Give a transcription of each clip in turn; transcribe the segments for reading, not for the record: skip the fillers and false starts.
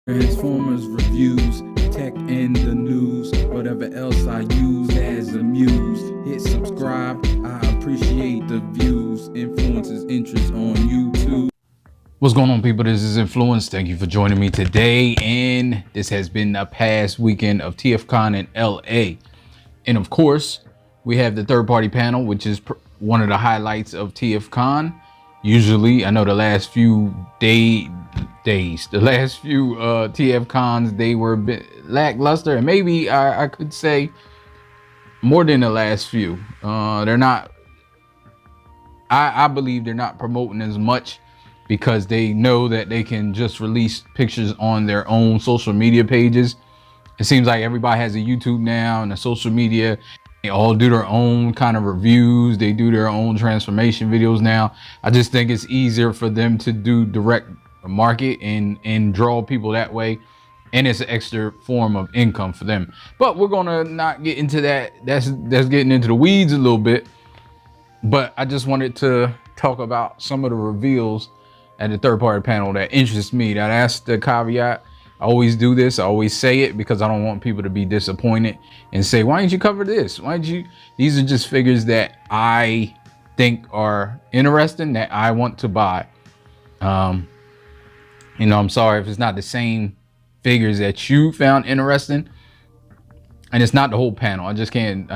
Transformers reviews, tech and the news, whatever else I use as a muse. Hit subscribe, I appreciate the views, influences, interest on YouTube. What's going on, people? This is Influence. Thank you for joining me today. And this has been a past weekend of TFCon in LA. And of course, we have the third party panel, which is one of the highlights of TFCon. Usually, I know the last few TFCons, they were a bit lackluster, and maybe I could say more than the last few. They're not, I believe they're not promoting as much because they know that they can just release pictures on their own social media pages. It seems like everybody has a YouTube now and a social media. They all do their own kind of reviews. They do their own transformation videos now. I just think it's easier for them to do direct market and draw people that way. And it's an extra form of income for them. But we're gonna not get into that. That's getting into the weeds a little bit. But I just wanted to talk about some of the reveals at the third party panel that interests me. That's the caveat. I always do this. I always say it because I don't want people to be disappointed and say, why didn't you cover this? Why didn't you? These are just figures that I think are interesting that I want to buy. I'm sorry if it's not the same figures that you found interesting. And it's not the whole panel. I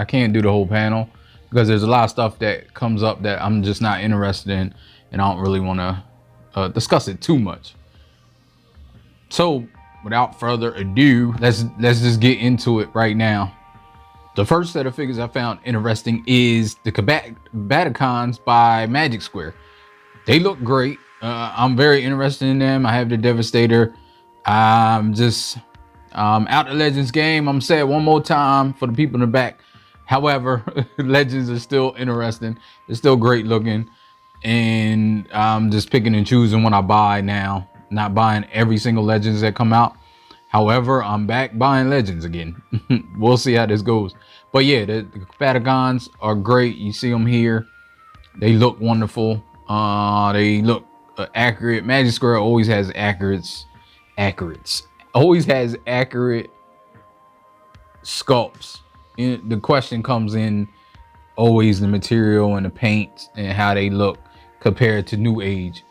can't do the whole panel because there's a lot of stuff that comes up that I'm just not interested in, and I don't really want to discuss it too much. So without further ado, let's just get into it right now. The first set of figures I found interesting is the Combaticons by Magic Square. They look great. I'm very interested in them. I have the Devastator. I'm just out the Legends game. I'm saying it one more time for the people in the back. However, Legends are still interesting. They're still great looking. And I'm just picking and choosing what I buy now. Not buying every single Legends that come out. However, I'm back buying Legends again. We'll see how this goes. But yeah, the Combaticons are great. You see them here. They look wonderful. They look accurate. Magic Square always has always has accurate sculpts. The question comes in always the material and the paint and how they look compared to New Age,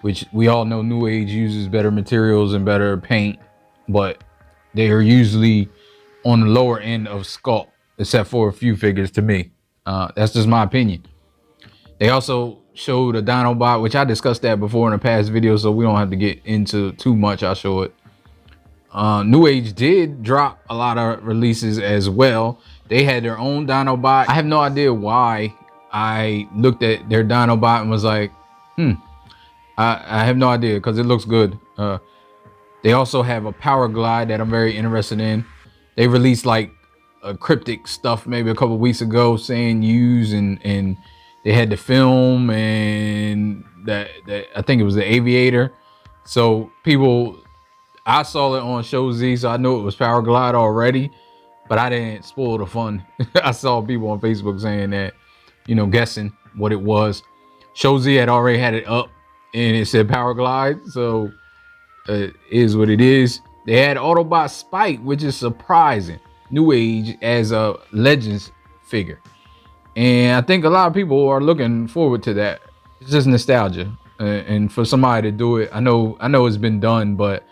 which we all know New Age uses better materials and better paint, but they are usually on the lower end of sculpt, except for a few figures to me. That's just my opinion. They also showed a Dinobot, which I discussed that before in a past video, so we don't have to get into too much. I'll show it. New Age did drop a lot of releases as well. They had their own Dinobot. I have no idea why I looked at their Dinobot and was like, I have no idea, because it looks good. They also have a Power Glide that I'm very interested in. They released like a cryptic stuff maybe a couple weeks ago saying use, and they had the film and that I think it was the Aviator. So people, I saw it on Show Z, so I knew it was Power Glide already, but I didn't spoil the fun. I saw people on Facebook saying that, guessing what it was. Show Z had already had it up and it said Power Glide, so it is what it is. They had Autobot Spike, which is surprising. New Age as a Legends figure. And I think a lot of people are looking forward to that. It's just nostalgia. And for somebody to do it, I know it's been done, but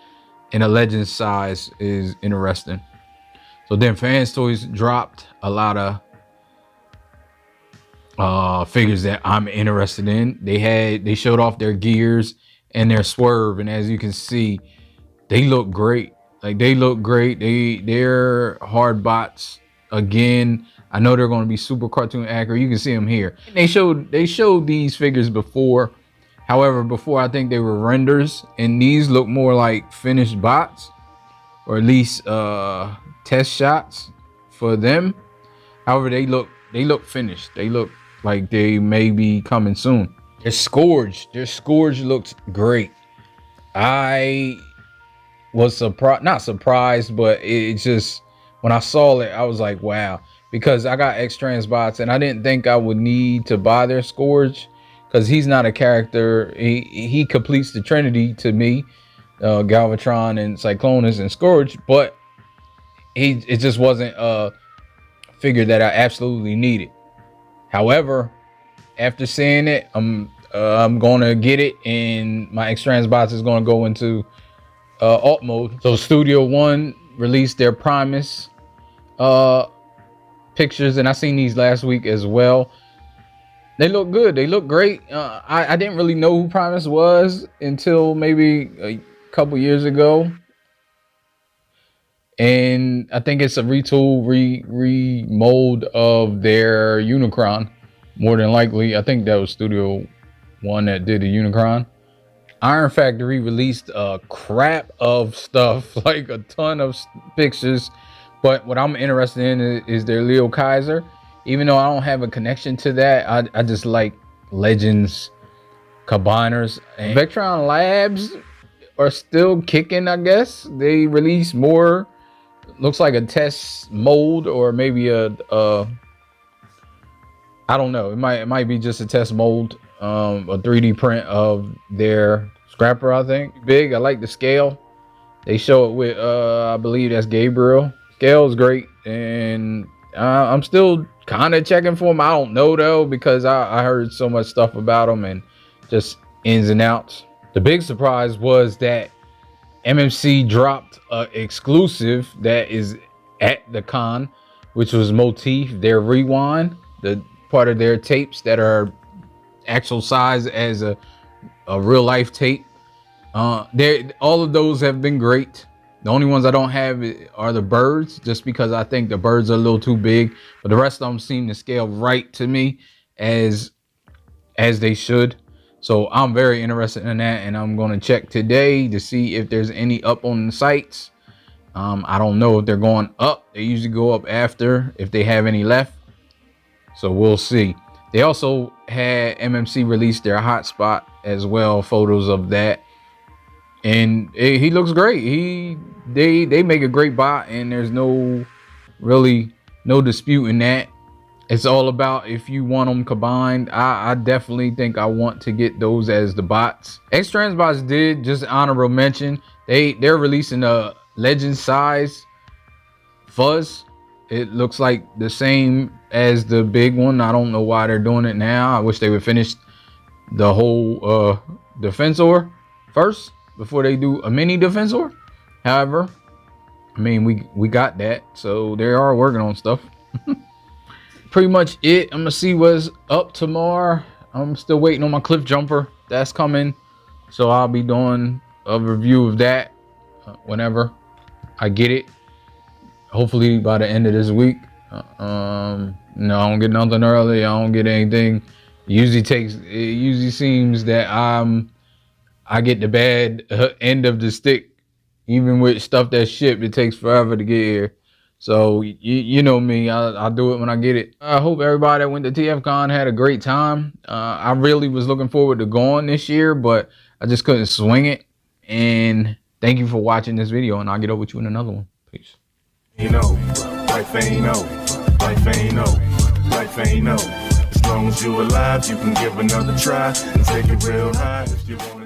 in a Legends size is interesting. So then Fans Toys dropped a lot of figures that I'm interested in. They showed off their gears and their swerve, and as you can see, they look great. Like, they look great. They're hard bots again. I know they're going to be super cartoon accurate. You can see them here. They showed these figures before. However, before I think they were renders, and these look more like finished bots, or at least test shots for them. However, they look finished. They look like they may be coming soon. Their Scourge looks great. I was not surprised, but it's just, when I saw it, I was like, wow. Because I got X-Trans bots and I didn't think I would need to buy their Scourge, because he's not a character. He completes the Trinity to me. Galvatron and Cyclonus and Scourge, but it just wasn't a figure that I absolutely needed. However, after seeing it, I'm gonna get it, and my X-Trans box is gonna go into alt mode. So Studio One released their Primus pictures, and I seen these last week as well. They look good. They look great. I didn't really know who Primus was until maybe a couple years ago, and I think it's a retool, remold of their Unicron, more than likely. I think that was Studio One that did the Unicron. Iron Factory released a crap of stuff, like a ton of pictures, but what I'm interested in is their Leo Kaiser. Even though I don't have a connection to that, I just like Legends combiners. And Vectron Labs are still kicking, I guess. They released more, looks like a test mold, or maybe a I don't know, it might be just a test mold, a 3D print of their Scrapper, I think. Big, I like the scale. They show it with I believe that's Gabriel. Scale is great, and I'm still kind of checking for them. I don't know though, because I heard so much stuff about them and just ins and outs. The big surprise was that MMC dropped an exclusive that is at the con, which was Motif, their Rewind, the part of their tapes that are actual size as a real life tape. All of those have been great. The only ones I don't have are the birds, just because I think the birds are a little too big, but the rest of them seem to scale right to me as they should. So I'm very interested in that, and I'm going to check today to see if there's any up on the sites. I don't know if they're going up. They usually go up after, if they have any left. So we'll see. They also had MMC release their hotspot as well, photos of that, and he looks great. They make a great bot, and there's no dispute in that. It's all about if you want them combined. I definitely think I want to get those as the bots. X-Trans bots did, just honorable mention, they're releasing a legend size fuzz. It looks like the same as the big one. I don't know why they're doing it now. I wish they would finish the whole Defensor first before they do a mini Defensor. However, I mean, we got that, so they are working on stuff. Pretty much it. I'm gonna see what's up tomorrow. I'm still waiting on my Cliff Jumper. That's coming, so I'll be doing a review of that whenever I get it. Hopefully by the end of this week. No, I don't get nothing early. I don't get anything. It usually seems that I get the bad end of the stick, even with stuff that's shipped. It takes forever to get here. So you know me, I'll do it when I get it. I hope everybody that went to TFCon had a great time. I really was looking forward to going this year, but I just couldn't swing it. And thank you for watching this video, and I'll get over with you in another one. Peace. You know, life ain't over, life ain't over, life ain't over. As long as you're alive, you can give another try and take it real high if you want.